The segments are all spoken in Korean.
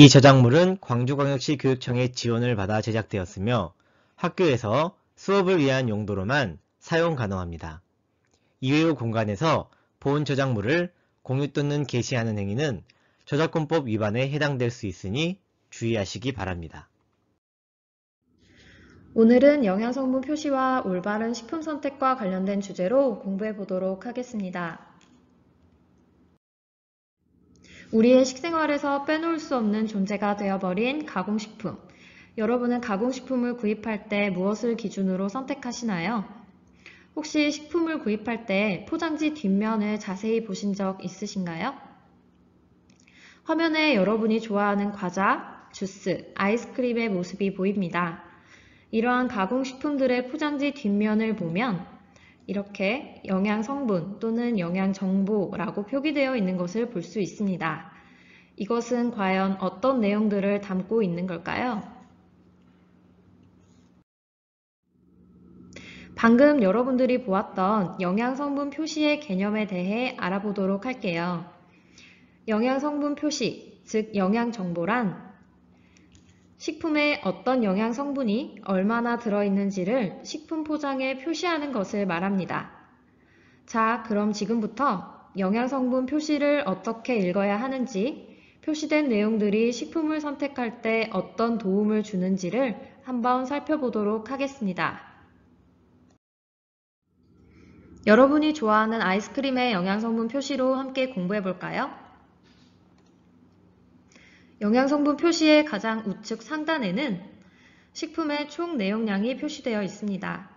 이 저작물은 광주광역시 교육청의 지원을 받아 제작되었으며 학교에서 수업을 위한 용도로만 사용 가능합니다. 이외의 공간에서 본 저작물을 공유 또는 게시하는 행위는 저작권법 위반에 해당될 수 있으니 주의하시기 바랍니다. 오늘은 영양성분 표시와 올바른 식품 선택과 관련된 주제로 공부해 보도록 하겠습니다. 우리의 식생활에서 빼놓을 수 없는 존재가 되어버린 가공식품. 여러분은 가공식품을 구입할 때 무엇을 기준으로 선택하시나요? 혹시 식품을 구입할 때 포장지 뒷면을 자세히 보신 적 있으신가요? 화면에 여러분이 좋아하는 과자, 주스, 아이스크림의 모습이 보입니다. 이러한 가공식품들의 포장지 뒷면을 보면 이렇게 영양성분 또는 영양정보라고 표기되어 있는 것을 볼 수 있습니다. 이것은 과연 어떤 내용들을 담고 있는 걸까요? 방금 여러분들이 보았던 영양성분 표시의 개념에 대해 알아보도록 할게요. 영양성분 표시, 즉 영양정보란 식품에 어떤 영양성분이 얼마나 들어있는지를 식품 포장에 표시하는 것을 말합니다. 자, 그럼 지금부터 영양성분 표시를 어떻게 읽어야 하는지, 표시된 내용들이 식품을 선택할 때 어떤 도움을 주는지를 한번 살펴보도록 하겠습니다. 여러분이 좋아하는 아이스크림의 영양성분 표시로 함께 공부해 볼까요? 영양성분 표시의 가장 우측 상단에는 식품의 총 내용량이 표시되어 있습니다.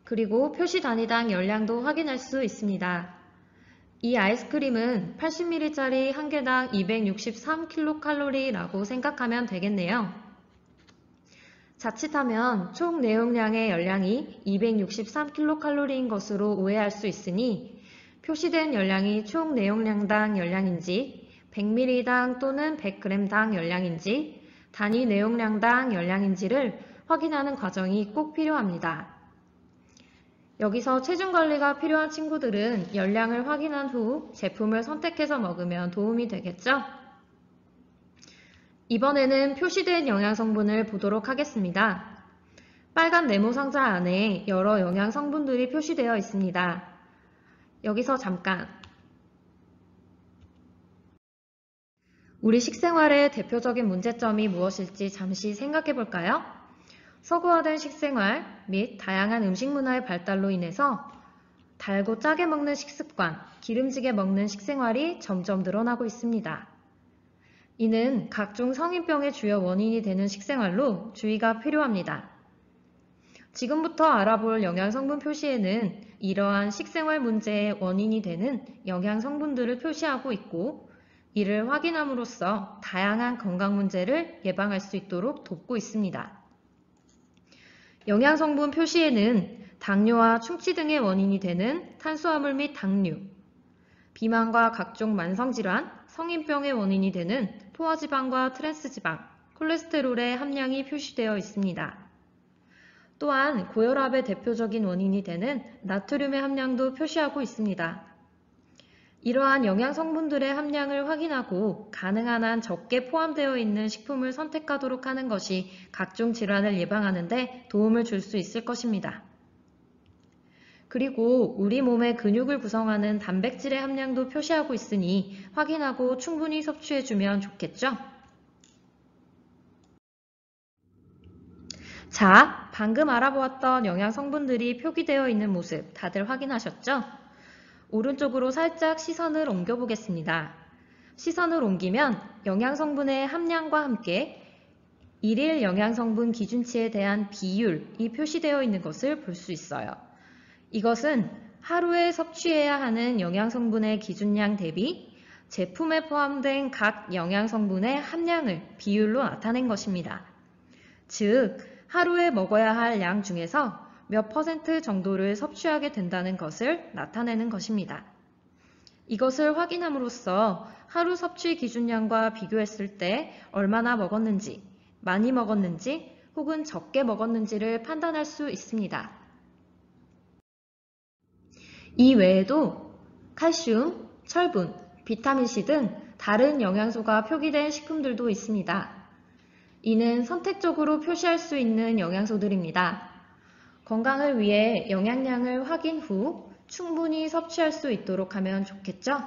그리고 표시 단위당 열량도 확인할 수 있습니다. 이 아이스크림은 80ml짜리 한 개당 263kcal라고 생각하면 되겠네요. 자칫하면 총 내용량의 열량이 263kcal인 것으로 오해할 수 있으니 표시된 열량이 총 내용량당 열량인지 100ml당 또는 100g당 열량인지 단위 내용량당 열량인지를 확인하는 과정이 꼭 필요합니다. 여기서 체중 관리가 필요한 친구들은 열량을 확인한 후 제품을 선택해서 먹으면 도움이 되겠죠? 이번에는 표시된 영양성분을 보도록 하겠습니다. 빨간 네모 상자 안에 여러 영양성분들이 표시되어 있습니다. 여기서 잠깐 우리 식생활의 대표적인 문제점이 무엇일지 잠시 생각해 볼까요? 서구화된 식생활 및 다양한 음식 문화의 발달로 인해서 달고 짜게 먹는 식습관, 기름지게 먹는 식생활이 점점 늘어나고 있습니다. 이는 각종 성인병의 주요 원인이 되는 식생활로 주의가 필요합니다. 지금부터 알아볼 영양성분 표시에는 이러한 식생활 문제의 원인이 되는 영양성분들을 표시하고 있고 이를 확인함으로써 다양한 건강 문제를 예방할 수 있도록 돕고 있습니다. 영양성분 표시에는 당뇨와 충치 등의 원인이 되는 탄수화물 및 당류, 비만과 각종 만성질환, 성인병의 원인이 되는 포화지방과 트랜스지방, 콜레스테롤의 함량이 표시되어 있습니다. 또한 고혈압의 대표적인 원인이 되는 나트륨의 함량도 표시하고 있습니다. 이러한 영양성분들의 함량을 확인하고 가능한 한 적게 포함되어 있는 식품을 선택하도록 하는 것이 각종 질환을 예방하는 데 도움을 줄 수 있을 것입니다. 그리고 우리 몸의 근육을 구성하는 단백질의 함량도 표시하고 있으니 확인하고 충분히 섭취해주면 좋겠죠? 자, 방금 알아보았던 영양성분들이 표기되어 있는 모습 다들 확인하셨죠? 오른쪽으로 살짝 시선을 옮겨보겠습니다. 시선을 옮기면 영양성분의 함량과 함께 일일 영양성분 기준치에 대한 비율이 표시되어 있는 것을 볼 수 있어요. 이것은 하루에 섭취해야 하는 영양성분의 기준량 대비 제품에 포함된 각 영양성분의 함량을 비율로 나타낸 것입니다. 즉, 하루에 먹어야 할 양 중에서 몇 % 정도를 섭취하게 된다는 것을 나타내는 것입니다. 이것을 확인함으로써 하루 섭취 기준량과 비교했을 때 얼마나 먹었는지, 많이 먹었는지 혹은 적게 먹었는지를 판단할 수 있습니다. 이 외에도 칼슘, 철분, 비타민C 등 다른 영양소가 표기된 식품들도 있습니다. 이는 선택적으로 표시할 수 있는 영양소들입니다. 건강을 위해 영양량을 확인 후 충분히 섭취할 수 있도록 하면 좋겠죠?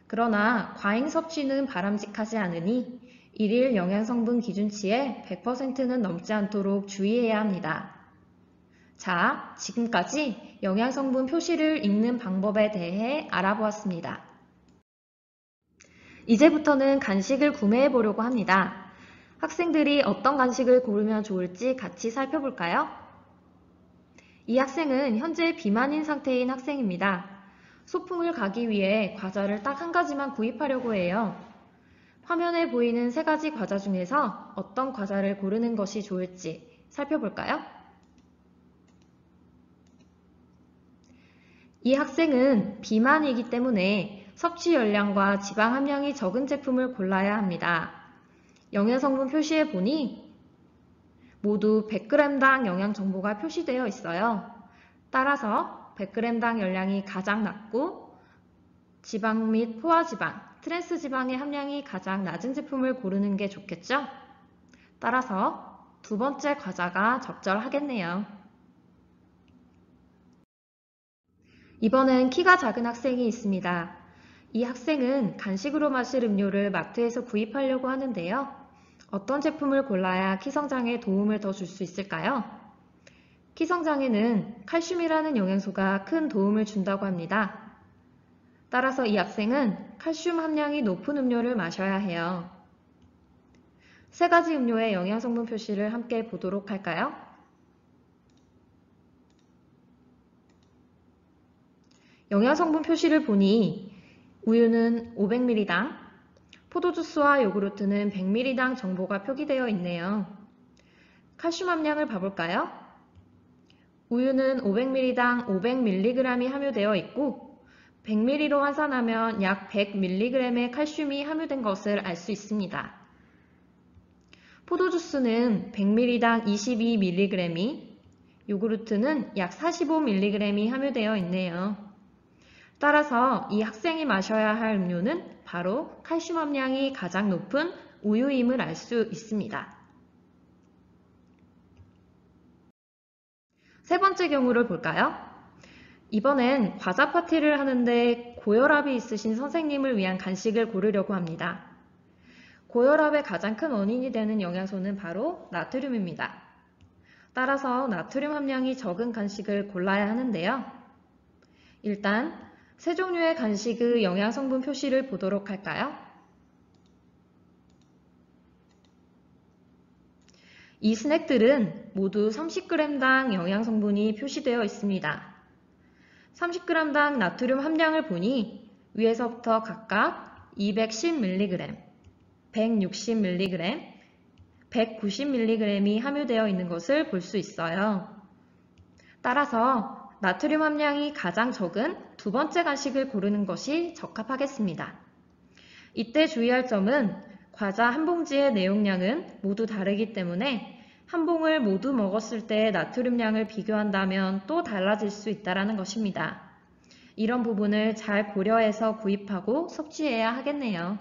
그러나 과잉 섭취는 바람직하지 않으니 일일 영양성분 기준치의 100%는 넘지 않도록 주의해야 합니다. 자, 지금까지 영양성분 표시를 읽는 방법에 대해 알아보았습니다. 이제부터는 간식을 구매해 보려고 합니다. 학생들이 어떤 간식을 고르면 좋을지 같이 살펴볼까요? 이 학생은 현재 비만인 상태인 학생입니다. 소풍을 가기 위해 과자를 딱 한 가지만 구입하려고 해요. 화면에 보이는 세 가지 과자 중에서 어떤 과자를 고르는 것이 좋을지 살펴볼까요? 이 학생은 비만이기 때문에 섭취 열량과 지방 함량이 적은 제품을 골라야 합니다. 영양성분 표시에 보니 모두 100g당 영양 정보가 표시되어 있어요. 따라서 100g당 열량이 가장 낮고 지방 및 포화지방, 트랜스 지방의 함량이 가장 낮은 제품을 고르는 게 좋겠죠? 따라서 두 번째 과자가 적절하겠네요. 이번엔 키가 작은 학생이 있습니다. 이 학생은 간식으로 마실 음료를 마트에서 구입하려고 하는데요. 어떤 제품을 골라야 키 성장에 도움을 더 줄 수 있을까요? 키 성장에는 칼슘이라는 영양소가 큰 도움을 준다고 합니다. 따라서 이 학생은 칼슘 함량이 높은 음료를 마셔야 해요. 세 가지 음료의 영양성분 표시를 함께 보도록 할까요? 영양성분 표시를 보니 우유는 500ml당, 포도주스와 요구르트는 100ml당 정보가 표기되어 있네요. 칼슘 함량을 봐볼까요? 우유는 500ml당 500mg이 함유되어 있고 100ml로 환산하면 약 100mg의 칼슘이 함유된 것을 알 수 있습니다. 포도주스는 100ml당 22mg이, 요구르트는 약 45mg이 함유되어 있네요. 따라서 이 학생이 마셔야 할 음료는 바로 칼슘 함량이 가장 높은 우유임을 알 수 있습니다. 세 번째 경우를 볼까요? 이번엔 과자 파티를 하는데 고혈압이 있으신 선생님을 위한 간식을 고르려고 합니다. 고혈압의 가장 큰 원인이 되는 영양소는 바로 나트륨입니다. 따라서 나트륨 함량이 적은 간식을 골라야 하는데요. 일단 세 종류의 간식의 영양성분 표시를 보도록 할까요? 이 스낵들은 모두 30g당 영양성분이 표시되어 있습니다. 30g당 나트륨 함량을 보니 위에서부터 각각 210mg, 160mg, 190mg이 함유되어 있는 것을 볼 수 있어요. 따라서 나트륨 함량이 가장 적은 두 번째 간식을 고르는 것이 적합하겠습니다. 이때 주의할 점은 과자 한 봉지의 내용량은 모두 다르기 때문에 한 봉을 모두 먹었을 때 나트륨량을 비교한다면 또 달라질 수 있다는 것입니다. 이런 부분을 잘 고려해서 구입하고 섭취해야 하겠네요.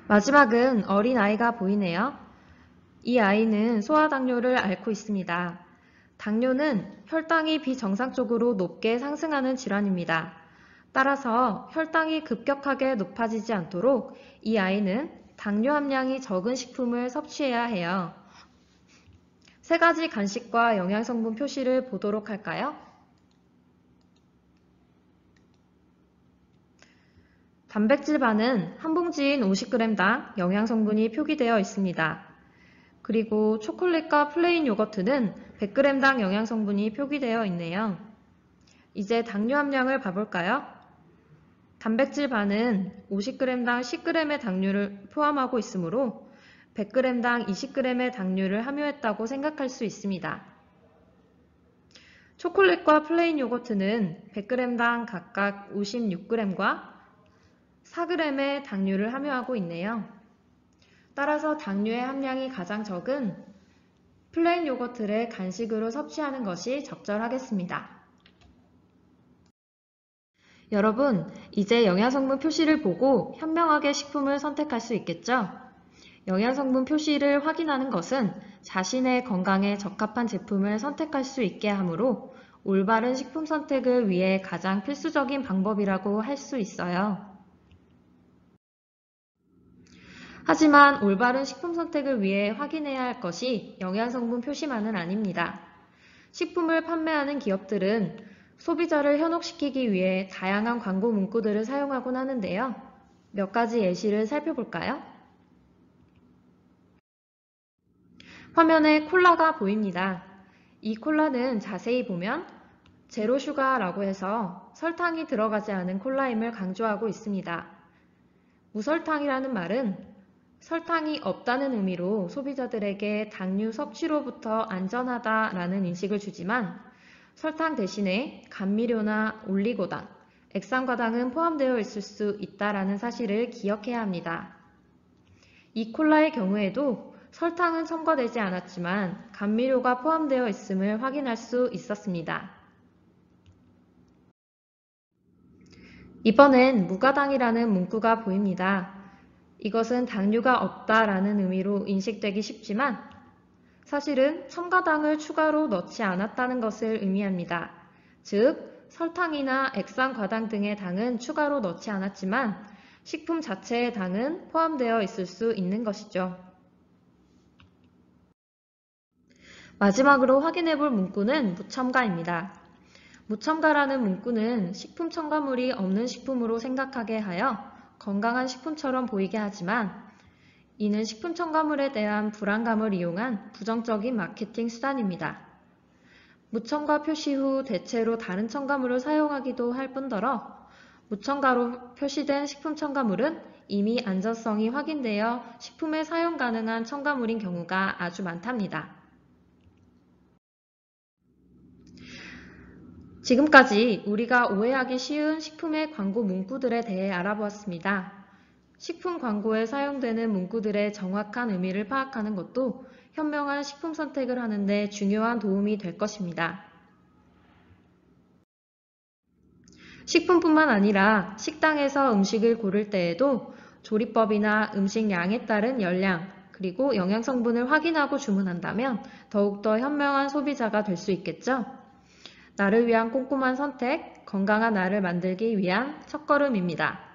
마지막은 어린아이가 보이네요. 이 아이는 소아당뇨를 앓고 있습니다. 당뇨는 혈당이 비정상적으로 높게 상승하는 질환입니다. 따라서 혈당이 급격하게 높아지지 않도록 이 아이는 당뇨 함량이 적은 식품을 섭취해야 해요. 세 가지 간식과 영양성분 표시를 보도록 할까요? 단백질반은 한 봉지인 50g당 영양성분이 표기되어 있습니다. 그리고 초콜릿과 플레인 요거트는 100g당 영양성분이 표기되어 있네요. 이제 당뇨 함량을 봐볼까요? 단백질반은 50g당 10g의 당류를 포함하고 있으므로 100g당 20g의 당류를 함유했다고 생각할 수 있습니다. 초콜릿과 플레인 요거트는 100g당 각각 56g과 4g의 당류를 함유하고 있네요. 따라서 당류의 함량이 가장 적은 플레인 요거트를 간식으로 섭취하는 것이 적절하겠습니다. 여러분, 이제 영양성분 표시를 보고 현명하게 식품을 선택할 수 있겠죠? 영양성분 표시를 확인하는 것은 자신의 건강에 적합한 제품을 선택할 수 있게 하므로 올바른 식품 선택을 위해 가장 필수적인 방법이라고 할 수 있어요. 하지만 올바른 식품 선택을 위해 확인해야 할 것이 영양성분 표시만은 아닙니다. 식품을 판매하는 기업들은 소비자를 현혹시키기 위해 다양한 광고 문구들을 사용하곤 하는데요. 몇 가지 예시를 살펴볼까요? 화면에 콜라가 보입니다. 이 콜라는 자세히 보면 제로 슈가라고 해서 설탕이 들어가지 않은 콜라임을 강조하고 있습니다. 무설탕이라는 말은 설탕이 없다는 의미로 소비자들에게 당류 섭취로부터 안전하다라는 인식을 주지만 설탕 대신에 감미료나 올리고당, 액상과당은 포함되어 있을 수 있다라는 사실을 기억해야 합니다. 이 콜라의 경우에도 설탕은 첨가되지 않았지만 감미료가 포함되어 있음을 확인할 수 있었습니다. 이번엔 무가당이라는 문구가 보입니다. 이것은 당류가 없다라는 의미로 인식되기 쉽지만 사실은 첨가당을 추가로 넣지 않았다는 것을 의미합니다. 즉, 설탕이나 액상과당 등의 당은 추가로 넣지 않았지만 식품 자체의 당은 포함되어 있을 수 있는 것이죠. 마지막으로 확인해 볼 문구는 무첨가입니다. 무첨가라는 문구는 식품 첨가물이 없는 식품으로 생각하게 하여 건강한 식품처럼 보이게 하지만 이는 식품 첨가물에 대한 불안감을 이용한 부정적인 마케팅 수단입니다. 무첨가 표시 후 대체로 다른 첨가물을 사용하기도 할 뿐더러 무첨가로 표시된 식품 첨가물은 이미 안전성이 확인되어 식품에 사용 가능한 첨가물인 경우가 아주 많답니다. 지금까지 우리가 오해하기 쉬운 식품의 광고 문구들에 대해 알아보았습니다. 식품 광고에 사용되는 문구들의 정확한 의미를 파악하는 것도 현명한 식품 선택을 하는 데 중요한 도움이 될 것입니다. 식품뿐만 아니라 식당에서 음식을 고를 때에도 조리법이나 음식 양에 따른 열량, 그리고 영양성분을 확인하고 주문한다면 더욱더 현명한 소비자가 될 수 있겠죠? 나를 위한 꼼꼼한 선택, 건강한 나를 만들기 위한 첫걸음입니다.